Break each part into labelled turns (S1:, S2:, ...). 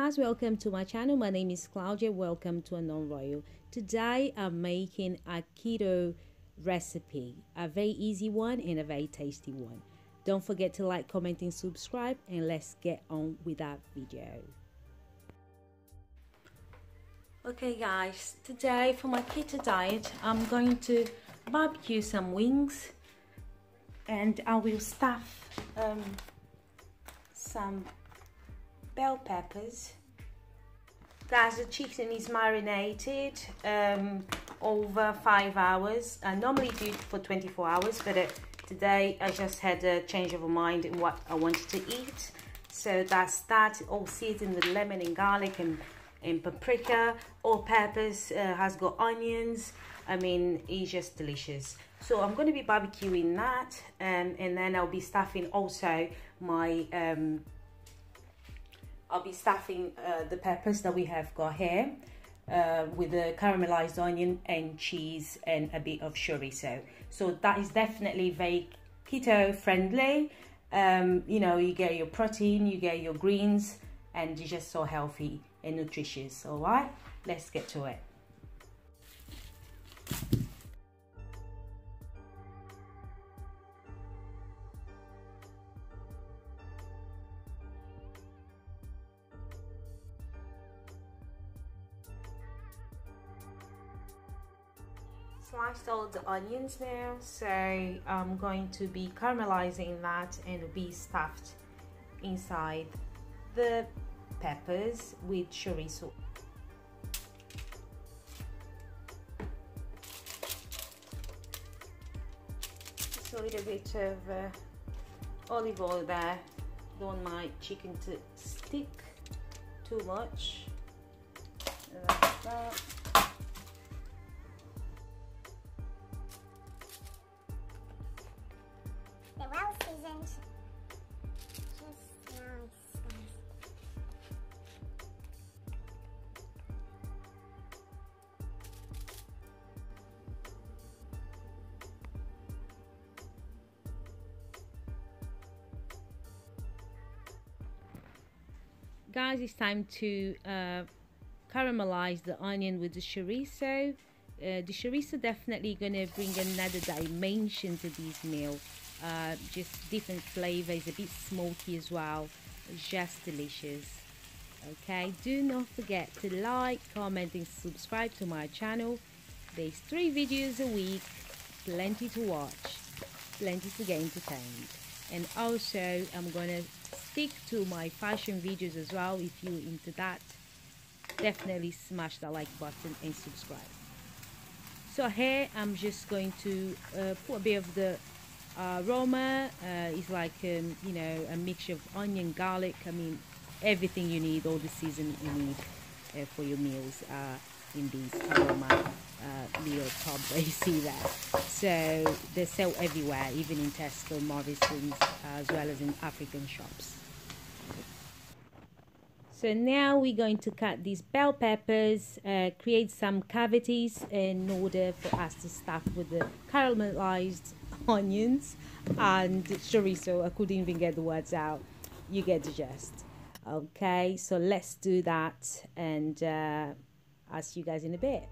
S1: guys, welcome to my channel. My name is Claudia. Welcome to a non-royal. Today I'm making a keto recipe, a very easy one and a very tasty one. Don't forget to like, comment and subscribe, and let's get on with that video. Okay guys, today for my keto diet I'm going to barbecue some wings, and I will stuff some bell peppers. Guys, the chicken is marinated over 5 hours. I normally do it for 24 hours, but today I just had a change of mind in what I wanted to eat. So that's that, all seasoned with lemon and garlic and paprika. All peppers, has got onions. I mean, it's just delicious. So I'm going to be barbecuing that, and then I'll be stuffing also my the peppers that we have got here with the caramelized onion and cheese and a bit of chorizo. So that is definitely very keto friendly. You know, you get your protein, you get your greens, and it's just so healthy and nutritious. All right, let's get to it. Sliced all the onions now, so I'm going to be caramelizing that and be stuffed inside the peppers with chorizo. Just a little bit of olive oil there. Don't want my chicken to stick too much. Like that.
S2: Well seasoned, just nice.
S1: Guys, it's time to caramelize the onion with the chorizo. The chorizo definitely gonna bring another dimension to this meal. Just different flavors, a bit smoky as well. Just delicious. Okay, do not forget to like, comment and subscribe to my channel. There's 3 videos a week, plenty to watch, plenty to get entertained. And also I'm gonna stick to my fashion videos as well. If you're into that, definitely smash that like button and subscribe. So here I'm just going to put a bit of the aroma. It's like you know, a mixture of onion, garlic. I mean, everything you need, all the seasoning you need for your meals in these aroma little tub that you see there. So they sell everywhere, even in Tesco, Morrison's, as well as in African shops. So now we're going to cut these bell peppers, create some cavities in order for us to stuff with the caramelized onions and chorizo. I couldn't even get the words out. You get the gist. Okay, so let's do that, and I'll see you guys in a bit.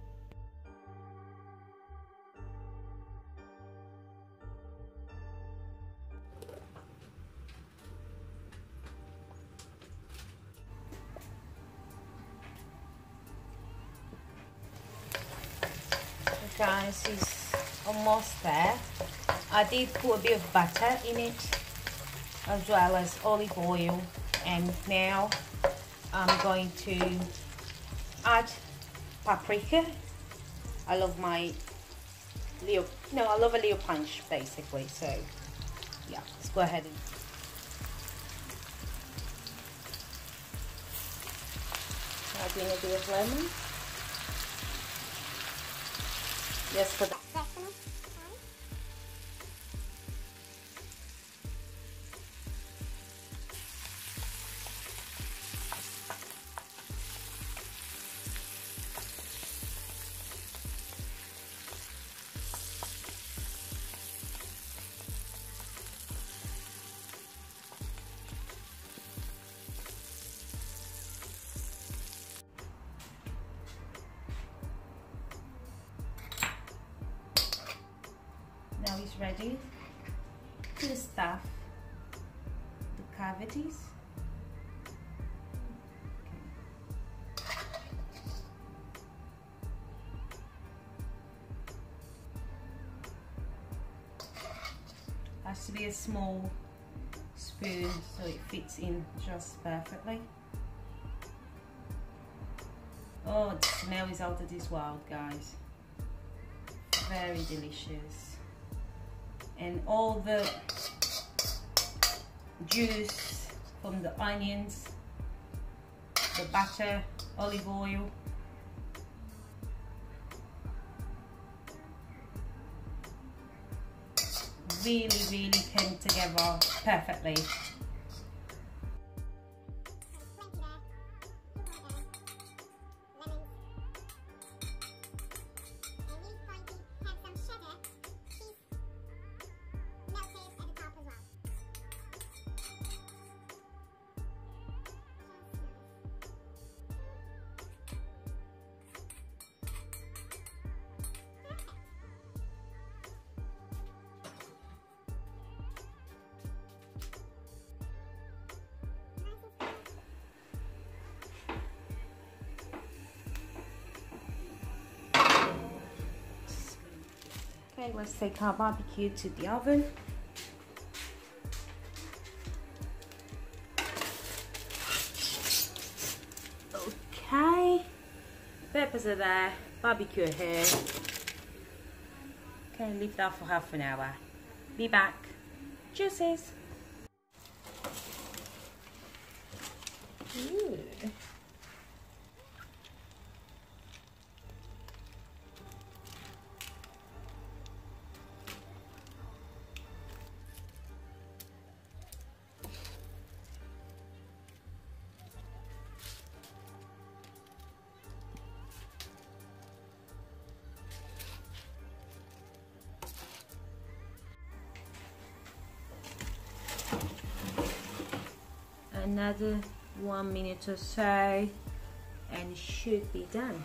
S1: Guys, it's almost there. I did put a bit of butter in it, as well as olive oil, and now I'm going to add paprika. I love my little, I love a little punch basically. So yeah, let's go ahead and add in a bit of lemon. Yes, for that. it's ready to stuff the cavities. Has to be a small spoon so it fits in just perfectly. Oh, the smell is out of this world, guys. Very delicious. And all the juice from the onions, the butter, olive oil, really came together perfectly. Okay, let's take our barbecue to the oven. Okay, peppers are there, barbecue here. Okay, leave that for half an hour. Be back. Juices. Ooh. Another 1 minute or so and it should be done.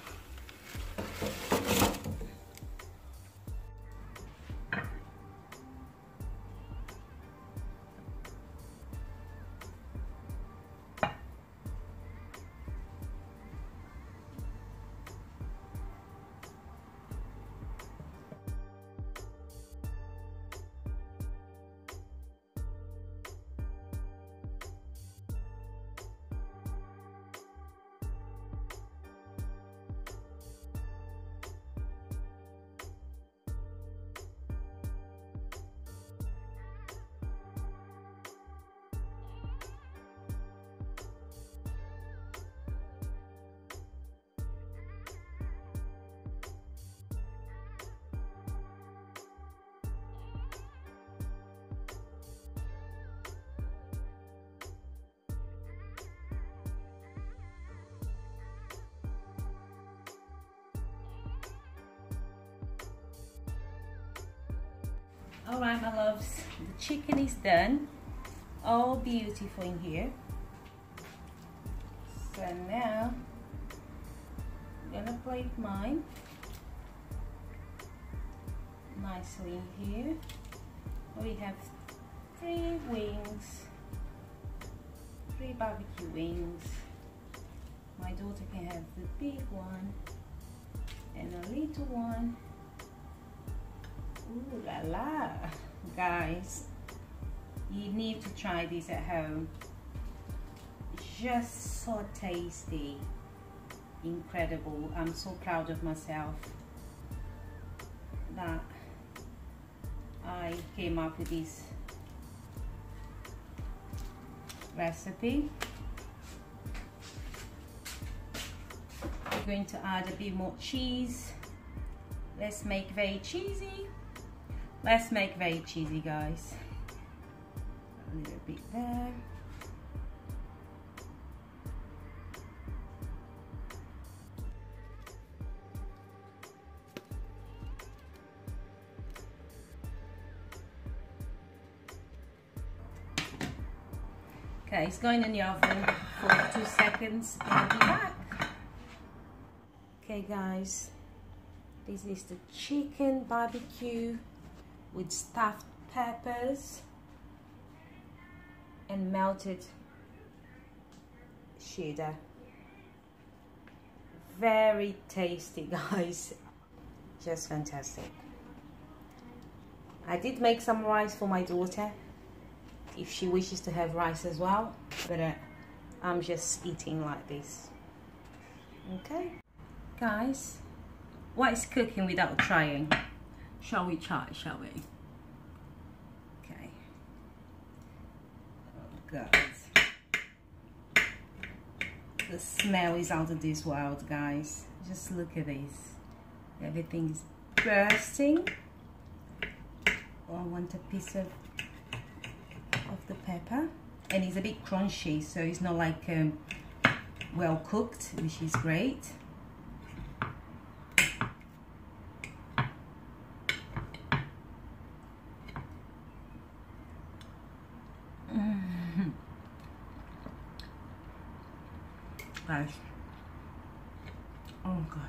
S1: Alright my loves, the chicken is done, all beautiful in here. So now I'm gonna plate mine nicely in here. We have 3 wings, 3 barbecue wings. My daughter can have the big one and a little one. Ooh la la, guys, you need to try this at home. Just so tasty, incredible. I'm so proud of myself that I came up with this recipe. We're going to add a bit more cheese. Let's make very cheesy. Let's make very cheesy, guys. A little bit there. Okay, it's going in the oven for 2 seconds and I'll be back. Okay guys, this is the chicken barbecue with stuffed peppers and melted cheddar. Very tasty, guys. Just fantastic. I did make some rice for my daughter if she wishes to have rice as well, but I'm just eating like this. Okay, guys, what is cooking without trying? Shall we try, shall we? Okay. Oh, guys, the smell is out of this world, guys. Just look at this. Everything is bursting. Oh, I want a piece of the pepper, and it's a bit crunchy, so it's not like well cooked, which is great. Guys, oh gosh.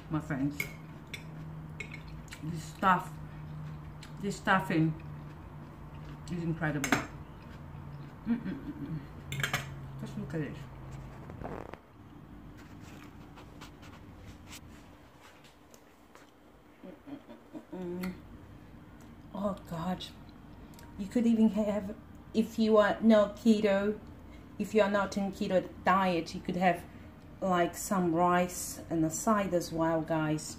S1: My friends, this stuffing is incredible. Just look at it. Oh God, you could even have, if you are not keto, if you are not in keto diet, you could have like some rice and a side as well, guys.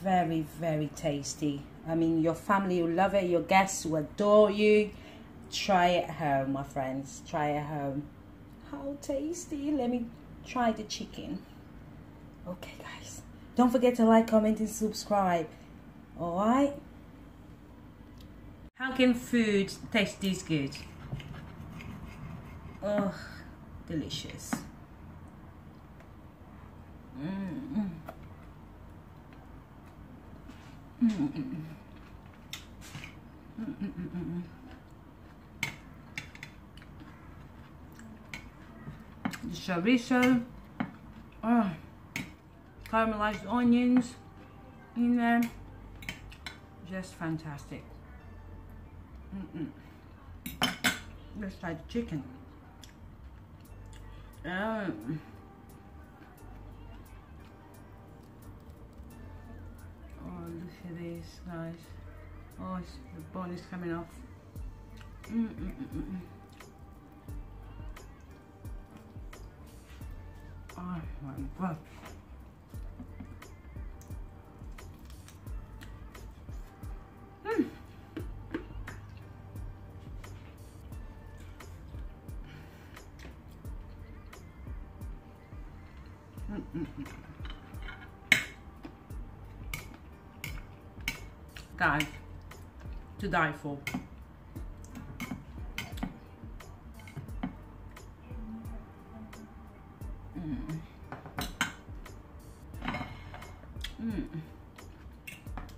S1: Very, very tasty. I mean, your family will love it, your guests will adore you. Try it at home, my friends. Try it at home. How tasty. Let me try the chicken. Okay, guys, don't forget to like, comment and subscribe. All right, how can food taste this good? Oh, delicious. The chorizo, oh, caramelized onions in there, just fantastic. Let's try the chicken. Oh, look at this, guys. Oh, the bone is coming off. Oh my God. Guys, to die for.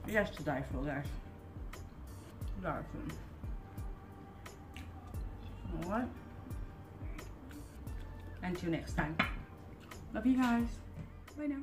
S1: Yes, to die for, guys. To die for. Alright. Until next time. Love you guys. Bye now.